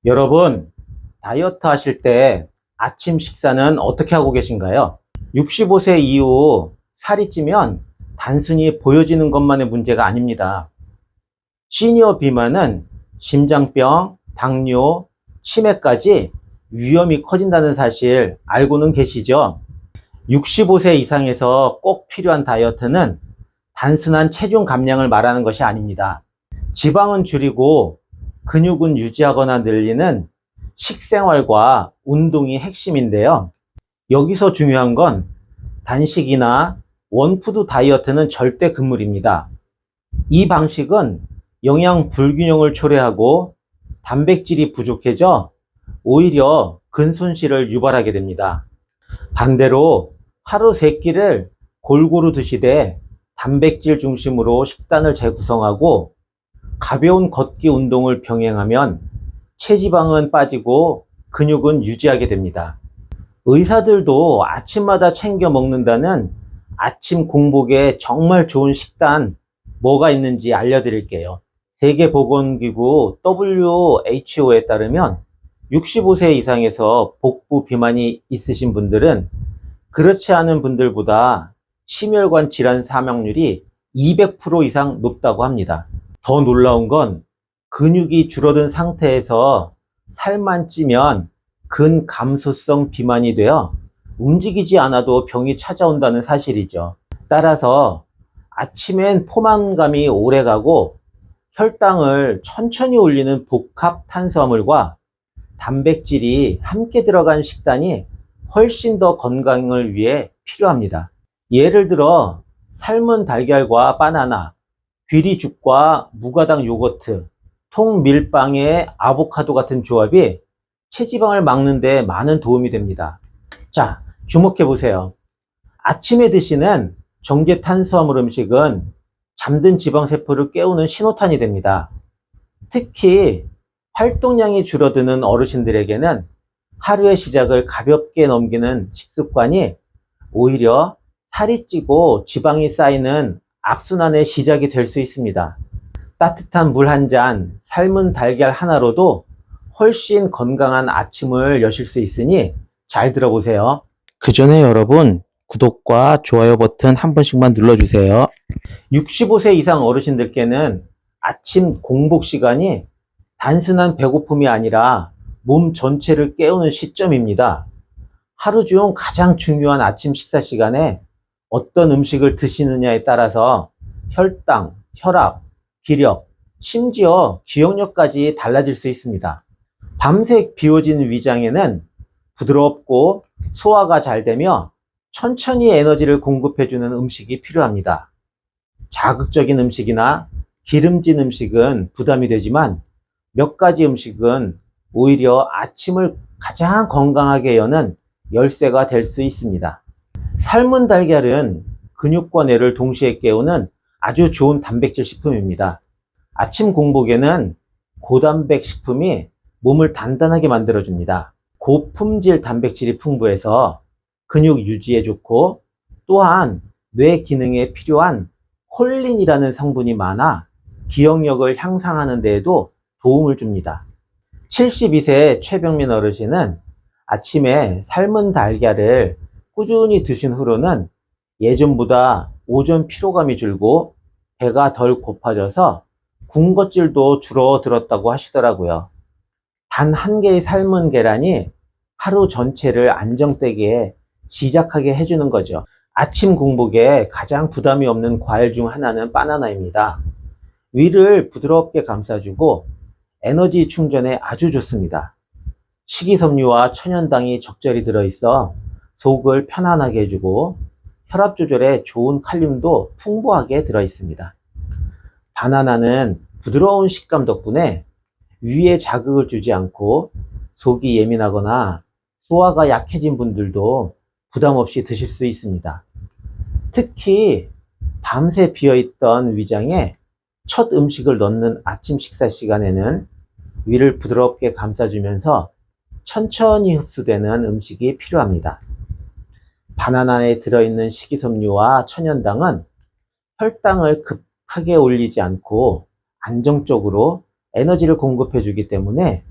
여러분, 다이어트 하실 때 아침 식사는 어떻게 하고 계신가요? 65세 이후 살이 찌면 단순히 보여지는 것만의 문제가 아닙니다. 시니어 비만은 심장병, 당뇨, 치매까지 위험이 커진다는 사실 알고는 계시죠? 65세 이상에서 꼭 필요한 다이어트는 단순한 체중 감량을 말하는 것이 아닙니다. 지방은 줄이고 근육은 유지하거나 늘리는 식생활과 운동이 핵심인데요. 여기서 중요한 건 단식이나 원푸드 다이어트는 절대 금물입니다. 이 방식은 영양 불균형을 초래하고 단백질이 부족해져 오히려 근손실을 유발하게 됩니다. 반대로 하루 3끼를 골고루 드시되 단백질 중심으로 식단을 재구성하고 가벼운 걷기 운동을 병행하면 체지방은 빠지고 근육은 유지하게 됩니다. 의사들도 아침마다 챙겨 먹는다는 아침 공복에 정말 좋은 식단 뭐가 있는지 알려드릴게요. 세계보건기구 WHO에 따르면 65세 이상에서 복부 비만이 있으신 분들은 그렇지 않은 분들보다 심혈관 질환 사망률이 200% 이상 높다고 합니다. 더 놀라운 건 근육이 줄어든 상태에서 살만 찌면 근감소성 비만이 되어 움직이지 않아도 병이 찾아온다는 사실이죠. 따라서 아침엔 포만감이 오래가고 혈당을 천천히 올리는 복합 탄수화물과 단백질이 함께 들어간 식단이 훨씬 더 건강을 위해 필요합니다. 예를 들어 삶은 달걀과 바나나, 귀리죽과 무가당 요거트, 통밀빵에 아보카도 같은 조합이 체지방을 막는 데 많은 도움이 됩니다. 자, 주목해 보세요. 아침에 드시는 정제 탄수화물 음식은 잠든 지방세포를 깨우는 신호탄이 됩니다. 특히 활동량이 줄어드는 어르신들에게는 하루의 시작을 가볍게 넘기는 식습관이 오히려 살이 찌고 지방이 쌓이는 악순환의 시작이 될 수 있습니다. 따뜻한 물 한 잔, 삶은 달걀 하나로도 훨씬 건강한 아침을 여실 수 있으니 잘 들어보세요. 그 전에 여러분, 구독과 좋아요 버튼 한 번씩만 눌러주세요. 65세 이상 어르신들께는 아침 공복 시간이 단순한 배고픔이 아니라 몸 전체를 깨우는 시점입니다. 하루 중 가장 중요한 아침 식사 시간에 어떤 음식을 드시느냐에 따라서 혈당, 혈압, 기력, 심지어 기억력까지 달라질 수 있습니다. 밤새 비워진 위장에는 부드럽고 소화가 잘 되며 천천히 에너지를 공급해주는 음식이 필요합니다. 자극적인 음식이나 기름진 음식은 부담이 되지만 몇 가지 음식은 오히려 아침을 가장 건강하게 여는 열쇠가 될 수 있습니다. 삶은 달걀은 근육과 뇌를 동시에 깨우는 아주 좋은 단백질 식품입니다. 아침 공복에는 고단백 식품이 몸을 단단하게 만들어줍니다. 고품질 단백질이 풍부해서 근육 유지에 좋고 또한 뇌 기능에 필요한 콜린이라는 성분이 많아 기억력을 향상하는 데에도 도움을 줍니다. 72세 최병민 어르신은 아침에 삶은 달걀을 꾸준히 드신 후로는 예전보다 오전 피로감이 줄고 배가 덜 고파져서 군것질도 줄어들었다고 하시더라고요. 단 한 개의 삶은 계란이 하루 전체를 안정되게 시작하게 해주는 거죠. 아침 공복에 가장 부담이 없는 과일 중 하나는 바나나입니다. 위를 부드럽게 감싸주고 에너지 충전에 아주 좋습니다. 식이섬유와 천연당이 적절히 들어있어 속을 편안하게 해주고 혈압 조절에 좋은 칼륨도 풍부하게 들어있습니다. 바나나는 부드러운 식감 덕분에 위에 자극을 주지 않고 속이 예민하거나 소화가 약해진 분들도 부담 없이 드실 수 있습니다. 특히 밤새 비어있던 위장에 첫 음식을 넣는 아침 식사 시간에는 위를 부드럽게 감싸주면서 천천히 흡수되는 음식이 필요합니다. 바나나에 들어있는 식이섬유와 천연당은 혈당을 급하게 올리지 않고 안정적으로 에너지를 공급해 주기 때문에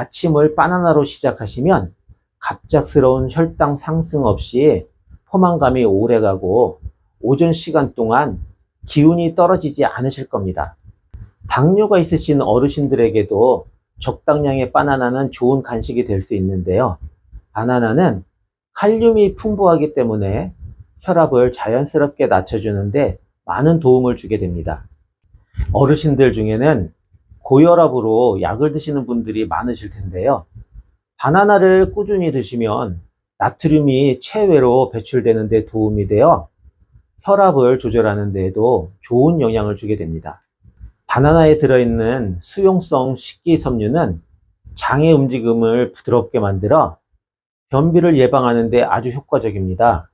아침을 바나나로 시작하시면 갑작스러운 혈당 상승 없이 포만감이 오래가고 오전 시간 동안 기운이 떨어지지 않으실 겁니다. 당뇨가 있으신 어르신들에게도 적당량의 바나나는 좋은 간식이 될 수 있는데요. 바나나는 칼륨이 풍부하기 때문에 혈압을 자연스럽게 낮춰주는데 많은 도움을 주게 됩니다. 어르신들 중에는 고혈압으로 약을 드시는 분들이 많으실 텐데요. 바나나를 꾸준히 드시면 나트륨이 체외로 배출되는 데 도움이 되어 혈압을 조절하는 데에도 좋은 영향을 주게 됩니다. 바나나에 들어있는 수용성 식기섬유는 장의 움직임을 부드럽게 만들어 변비를 예방하는 데 아주 효과적입니다.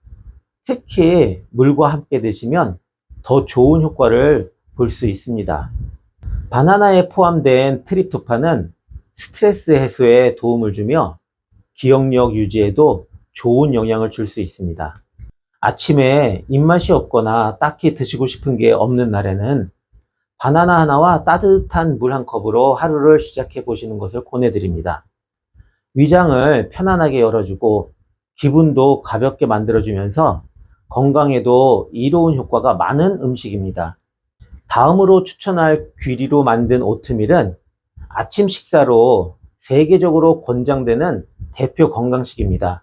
특히 물과 함께 드시면 더 좋은 효과를 볼 수 있습니다. 바나나에 포함된 트립토판은 스트레스 해소에 도움을 주며 기억력 유지에도 좋은 영향을 줄 수 있습니다. 아침에 입맛이 없거나 딱히 드시고 싶은 게 없는 날에는 바나나 하나와 따뜻한 물 한 컵으로 하루를 시작해 보시는 것을 권해드립니다. 위장을 편안하게 열어주고 기분도 가볍게 만들어주면서 건강에도 이로운 효과가 많은 음식입니다. 다음으로 추천할 귀리로 만든 오트밀은 아침 식사로 세계적으로 권장되는 대표 건강식입니다.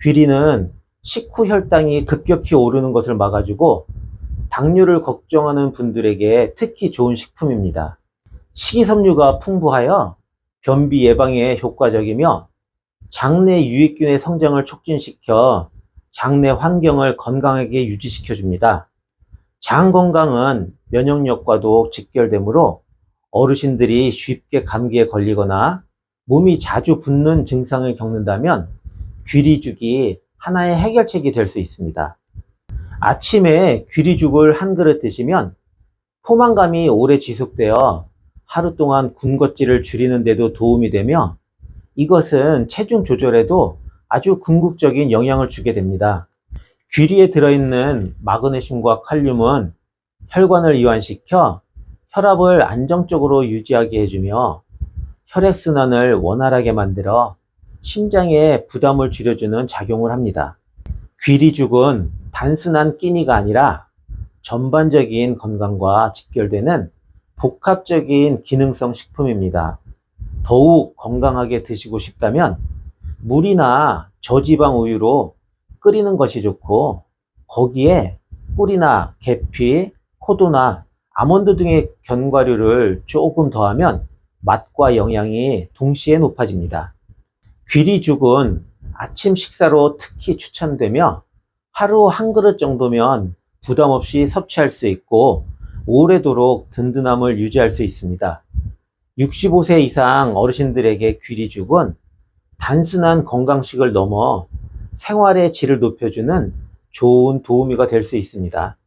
귀리는 식후 혈당이 급격히 오르는 것을 막아주고 당뇨를 걱정하는 분들에게 특히 좋은 식품입니다. 식이섬유가 풍부하여 변비 예방에 효과적이며 장내 유익균의 성장을 촉진시켜 장내 환경을 건강하게 유지시켜 줍니다. 장 건강은 면역력과도 직결되므로 어르신들이 쉽게 감기에 걸리거나 몸이 자주 붓는 증상을 겪는다면 귀리죽이 하나의 해결책이 될 수 있습니다. 아침에 귀리죽을 한 그릇 드시면 포만감이 오래 지속되어 하루 동안 군것질을 줄이는 데도 도움이 되며 이것은 체중 조절에도 아주 궁극적인 영향을 주게 됩니다. 귀리에 들어있는 마그네슘과 칼륨은 혈관을 이완시켜 혈압을 안정적으로 유지하게 해주며 혈액순환을 원활하게 만들어 심장에 부담을 줄여주는 작용을 합니다. 귀리죽은 단순한 끼니가 아니라 전반적인 건강과 직결되는 복합적인 기능성 식품입니다. 더욱 건강하게 드시고 싶다면 물이나 저지방 우유로 끓이는 것이 좋고 거기에 꿀이나 계피, 포도나 아몬드 등의 견과류를 조금 더하면 맛과 영양이 동시에 높아집니다. 귀리죽은 아침 식사로 특히 추천되며 하루 한 그릇 정도면 부담 없이 섭취할 수 있고 오래도록 든든함을 유지할 수 있습니다. 65세 이상 어르신들에게 귀리죽은 단순한 건강식을 넘어 생활의 질을 높여주는 좋은 도우미가 될 수 있습니다.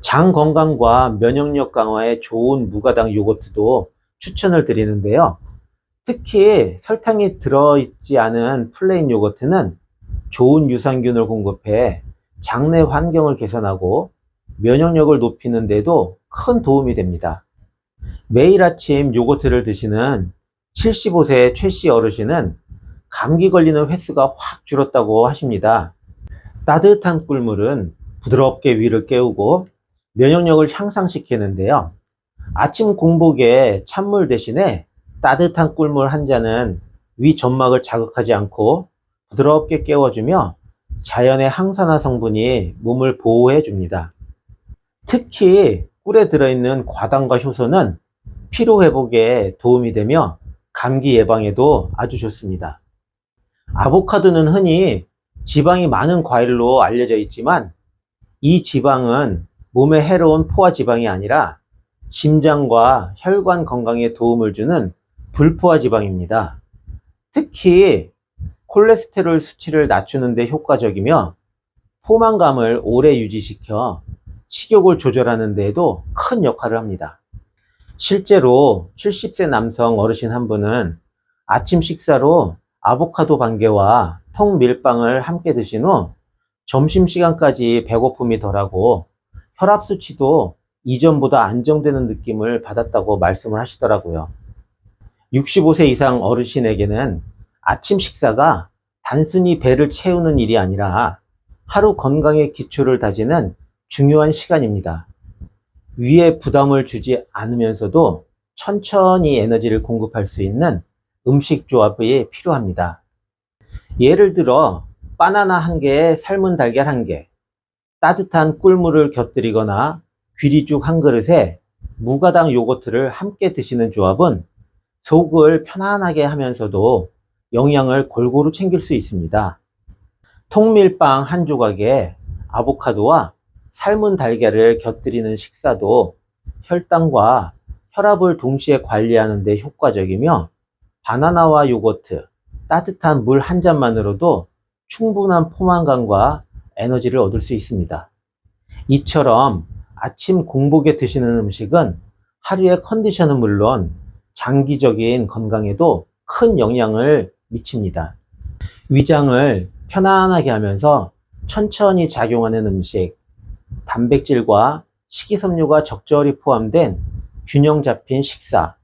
장 건강과 면역력 강화에 좋은 무가당 요거트도 추천을 드리는데요. 특히 설탕이 들어있지 않은 플레인 요거트는 좋은 유산균을 공급해 장내 환경을 개선하고 면역력을 높이는 데도 큰 도움이 됩니다. 매일 아침 요거트를 드시는 75세 최씨 어르신은 감기 걸리는 횟수가 확 줄었다고 하십니다. 따뜻한 꿀물은 부드럽게 위를 깨우고 면역력을 향상시키는데요. 아침 공복에 찬물 대신에 따뜻한 꿀물 한 잔은 위 점막을 자극하지 않고 부드럽게 깨워주며 자연의 항산화 성분이 몸을 보호해 줍니다. 특히 꿀에 들어있는 과당과 효소는 피로 회복에 도움이 되며 감기 예방에도 아주 좋습니다. 아보카도는 흔히 지방이 많은 과일로 알려져 있지만 이 지방은 몸에 해로운 포화 지방이 아니라 심장과 혈관 건강에 도움을 주는 불포화 지방입니다. 특히 콜레스테롤 수치를 낮추는 데 효과적이며 포만감을 오래 유지시켜 식욕을 조절하는 데에도 큰 역할을 합니다. 실제로 70세 남성 어르신 한 분은 아침 식사로 아보카도 반개와 통밀빵을 함께 드신 후 점심시간까지 배고픔이 덜하고 혈압 수치도 이전보다 안정되는 느낌을 받았다고 말씀을 하시더라고요. 65세 이상 어르신에게는 아침 식사가 단순히 배를 채우는 일이 아니라 하루 건강의 기초를 다지는 중요한 시간입니다. 위에 부담을 주지 않으면서도 천천히 에너지를 공급할 수 있는 음식 조합이 필요합니다. 예를 들어 바나나 1개에 삶은 달걀 1개, 따뜻한 꿀물을 곁들이거나 귀리죽 1그릇에 무가당 요거트를 함께 드시는 조합은 속을 편안하게 하면서도 영양을 골고루 챙길 수 있습니다. 통밀빵 1조각에 아보카도와 삶은 달걀을 곁들이는 식사도 혈당과 혈압을 동시에 관리하는 데 효과적이며, 바나나와 요거트, 따뜻한 물 1잔만으로도 충분한 포만감과 에너지를 얻을 수 있습니다. 이처럼 아침 공복에 드시는 음식은 하루의 컨디션은 물론 장기적인 건강에도 큰 영향을 미칩니다. 위장을 편안하게 하면서 천천히 작용하는 음식, 단백질과 식이섬유가 적절히 포함된 균형 잡힌 식사,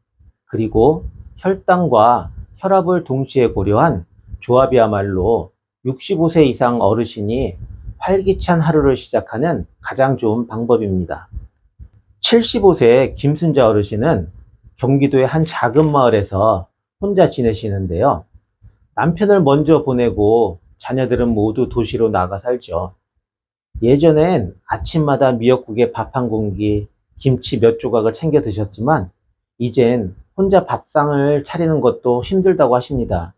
그리고 혈당과 혈압을 동시에 고려한 조합이야말로 65세 이상 어르신이 활기찬 하루를 시작하는 가장 좋은 방법입니다. 75세 김순자 어르신은 경기도의 한 작은 마을에서 혼자 지내시는데요. 남편을 먼저 보내고 자녀들은 모두 도시로 나가 살죠. 예전엔 아침마다 미역국에 밥 한 공기, 김치 몇 조각을 챙겨 드셨지만 이젠 혼자 밥상을 차리는 것도 힘들다고 하십니다.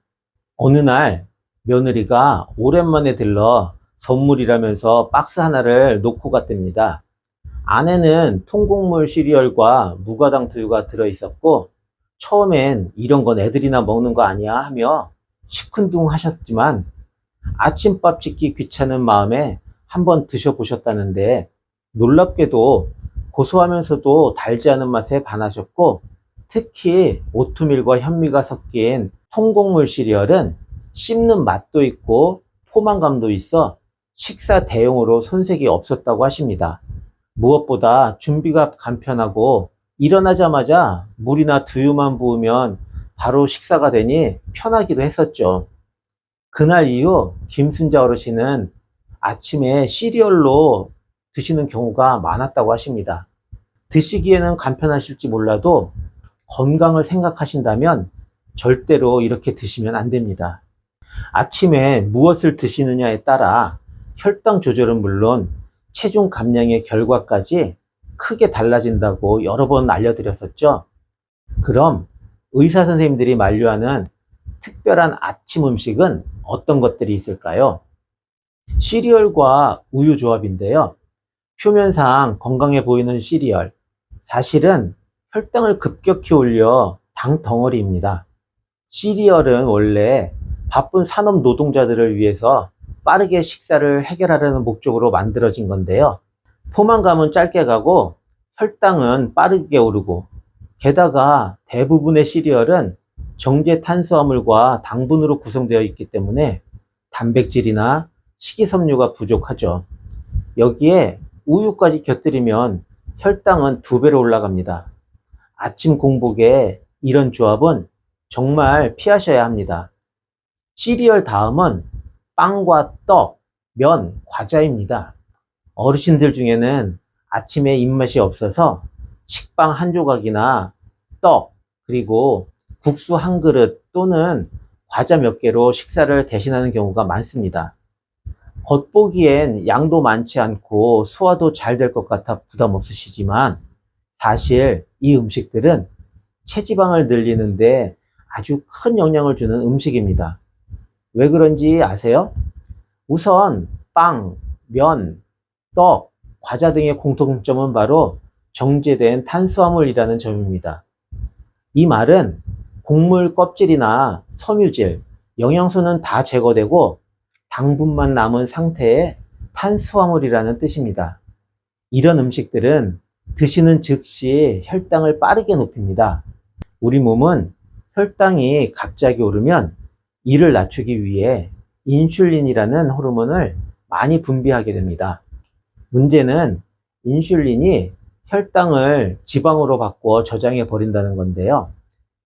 어느 날 며느리가 오랜만에 들러 선물이라면서 박스 하나를 놓고 갔답니다. 안에는 통곡물 시리얼과 무가당 두유가 들어있었고, 처음엔 이런 건 애들이나 먹는 거 아니야 하며 시큰둥 하셨지만 아침밥 짓기 귀찮은 마음에 한번 드셔보셨다는데 놀랍게도 고소하면서도 달지 않은 맛에 반하셨고, 특히 오트밀과 현미가 섞인 통곡물 시리얼은 씹는 맛도 있고 포만감도 있어 식사 대용으로 손색이 없었다고 하십니다. 무엇보다 준비가 간편하고 일어나자마자 물이나 두유만 부으면 바로 식사가 되니 편하기도 했었죠. 그날 이후 김순자 어르신은 아침에 시리얼로 드시는 경우가 많았다고 하십니다. 드시기에는 간편하실지 몰라도 건강을 생각하신다면 절대로 이렇게 드시면 안 됩니다. 아침에 무엇을 드시느냐에 따라 혈당 조절은 물론 체중 감량의 결과까지 크게 달라진다고 여러 번 알려드렸었죠. 그럼 의사 선생님들이 만류하는 특별한 아침 음식은 어떤 것들이 있을까요? 시리얼과 우유 조합인데요. 표면상 건강해 보이는 시리얼, 사실은 혈당을 급격히 올려 당 덩어리입니다. 시리얼은 원래 바쁜 산업 노동자들을 위해서 빠르게 식사를 해결하려는 목적으로 만들어진 건데요. 포만감은 짧게 가고 혈당은 빠르게 오르고, 게다가 대부분의 시리얼은 정제 탄수화물과 당분으로 구성되어 있기 때문에 단백질이나 식이섬유가 부족하죠. 여기에 우유까지 곁들이면 혈당은 2배로 올라갑니다. 아침 공복에 이런 조합은 정말 피하셔야 합니다. 시리얼 다음은 빵과 떡, 면, 과자입니다. 어르신들 중에는 아침에 입맛이 없어서 식빵 1조각이나 떡, 그리고 국수 1그릇 또는 과자 몇 개로 식사를 대신하는 경우가 많습니다. 겉보기엔 양도 많지 않고 소화도 잘 될 것 같아 부담 없으시지만 사실 이 음식들은 체지방을 늘리는데 아주 큰 영향을 주는 음식입니다. 왜 그런지 아세요? 우선 빵, 면, 떡, 과자 등의 공통점은 바로 정제된 탄수화물이라는 점입니다. 이 말은 곡물 껍질이나 섬유질, 영양소는 다 제거되고 당분만 남은 상태의 탄수화물이라는 뜻입니다. 이런 음식들은 드시는 즉시 혈당을 빠르게 높입니다. 우리 몸은 혈당이 갑자기 오르면 이를 낮추기 위해 인슐린이라는 호르몬을 많이 분비하게 됩니다. 문제는 인슐린이 혈당을 지방으로 바꾸어 저장해 버린다는 건데요.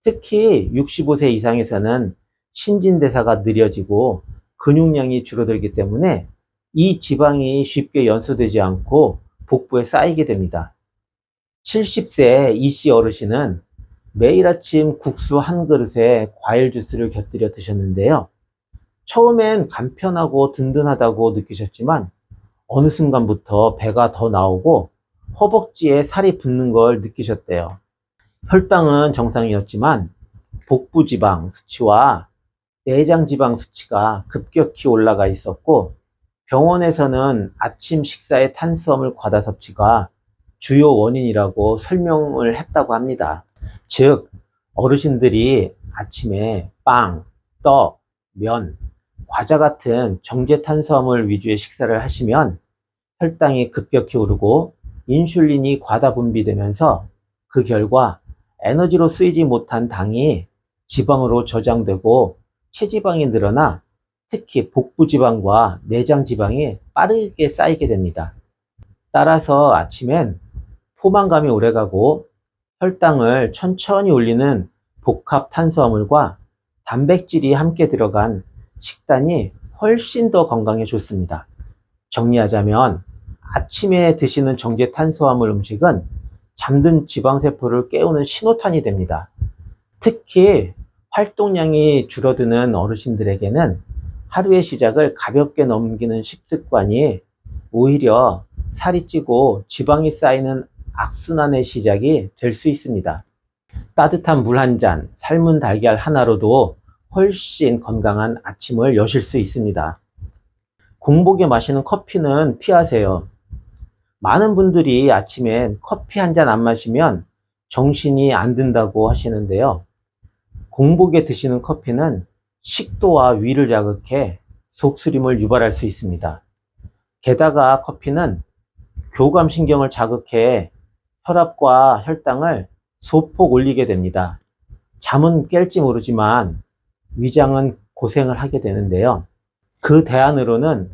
특히 65세 이상에서는 신진대사가 느려지고 근육량이 줄어들기 때문에 이 지방이 쉽게 연소되지 않고 복부에 쌓이게 됩니다. 70세 이씨 어르신은 매일 아침 국수 한 그릇에 과일 주스를 곁들여 드셨는데요. 처음엔 간편하고 든든하다고 느끼셨지만 어느 순간부터 배가 더 나오고 허벅지에 살이 붙는 걸 느끼셨대요. 혈당은 정상이었지만 복부 지방 수치와 내장 지방 수치가 급격히 올라가 있었고, 병원에서는 아침 식사의 탄수화물 과다 섭취가 주요 원인이라고 설명을 했다고 합니다. 즉, 어르신들이 아침에 빵, 떡, 면, 과자 같은 정제 탄수화물 위주의 식사를 하시면 혈당이 급격히 오르고 인슐린이 과다 분비되면서 그 결과 에너지로 쓰이지 못한 당이 지방으로 저장되고 체지방이 늘어나 특히 복부 지방과 내장 지방이 빠르게 쌓이게 됩니다. 따라서 아침엔 포만감이 오래가고 혈당을 천천히 올리는 복합 탄수화물과 단백질이 함께 들어간 식단이 훨씬 더 건강에 좋습니다. 정리하자면 아침에 드시는 정제 탄수화물 음식은 잠든 지방세포를 깨우는 신호탄이 됩니다. 특히 활동량이 줄어드는 어르신들에게는 하루의 시작을 가볍게 넘기는 식습관이 오히려 살이 찌고 지방이 쌓이는 악순환의 시작이 될 수 있습니다. 따뜻한 물 한 잔, 삶은 달걀 하나로도 훨씬 건강한 아침을 여실 수 있습니다. 공복에 마시는 커피는 피하세요. 많은 분들이 아침엔 커피 한 잔 안 마시면 정신이 안 든다고 하시는데요. 공복에 드시는 커피는 식도와 위를 자극해 속쓰림을 유발할 수 있습니다. 게다가 커피는 교감신경을 자극해 혈압과 혈당을 소폭 올리게 됩니다. 잠은 깰지 모르지만 위장은 고생을 하게 되는데요. 그 대안으로는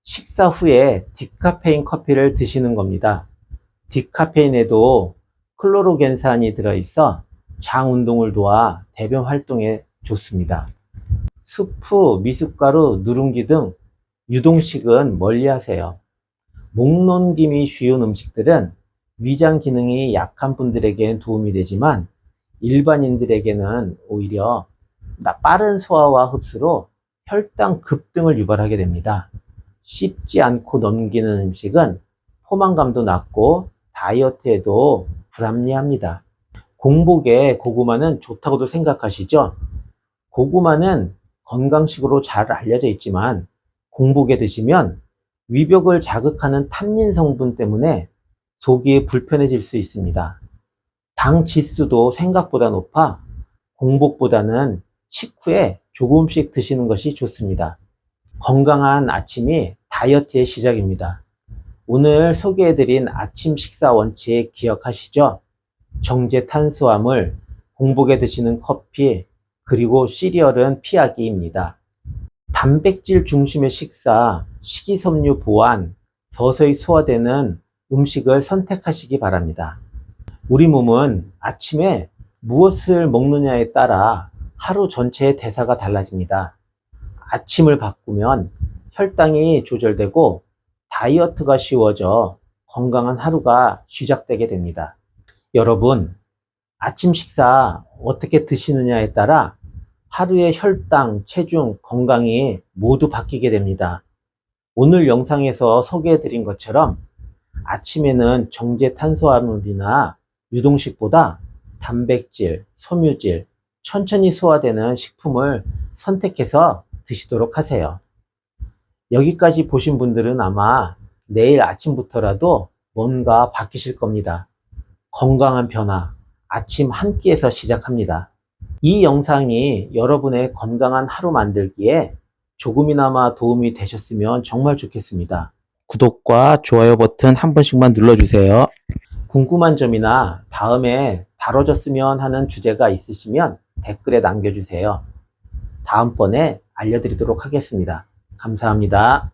식사 후에 디카페인 커피를 드시는 겁니다. 디카페인에도 클로로겐산이 들어있어 장 운동을 도와 대변 활동에 좋습니다. 수프, 미숫가루, 누룽지 등 유동식은 멀리 하세요. 목넘김이 쉬운 음식들은 위장 기능이 약한 분들에게는 도움이 되지만 일반인들에게는 오히려 빠른 소화와 흡수로 혈당 급등을 유발하게 됩니다. 씹지 않고 넘기는 음식은 포만감도 낮고 다이어트에도 불합리합니다. 공복에 고구마는 좋다고도 생각하시죠? 고구마는 건강식으로 잘 알려져 있지만 공복에 드시면 위벽을 자극하는 탄닌 성분 때문에 속이 불편해질 수 있습니다. 당 지수도 생각보다 높아 공복보다는 식후에 조금씩 드시는 것이 좋습니다. 건강한 아침이 다이어트의 시작입니다. 오늘 소개해드린 아침 식사 원칙 기억하시죠? 정제 탄수화물, 공복에 드시는 커피, 그리고 시리얼은 피하기입니다. 단백질 중심의 식사, 식이섬유 보완, 서서히 소화되는 음식을 선택하시기 바랍니다. 우리 몸은 아침에 무엇을 먹느냐에 따라 하루 전체의 대사가 달라집니다. 아침을 바꾸면 혈당이 조절되고 다이어트가 쉬워져 건강한 하루가 시작되게 됩니다. 여러분, 아침 식사 어떻게 드시느냐에 따라 하루의 혈당, 체중, 건강이 모두 바뀌게 됩니다. 오늘 영상에서 소개해 드린 것처럼 아침에는 정제 탄수화물이나 유동식보다 단백질, 섬유질, 천천히 소화되는 식품을 선택해서 드시도록 하세요. 여기까지 보신 분들은 아마 내일 아침부터라도 뭔가 바뀌실 겁니다. 건강한 변화, 아침 한 끼에서 시작합니다. 이 영상이 여러분의 건강한 하루 만들기에 조금이나마 도움이 되셨으면 정말 좋겠습니다. 구독과 좋아요 버튼 한 번씩만 눌러주세요. 궁금한 점이나 다음에 다뤄졌으면 하는 주제가 있으시면 댓글에 남겨주세요. 다음번에 알려드리도록 하겠습니다. 감사합니다.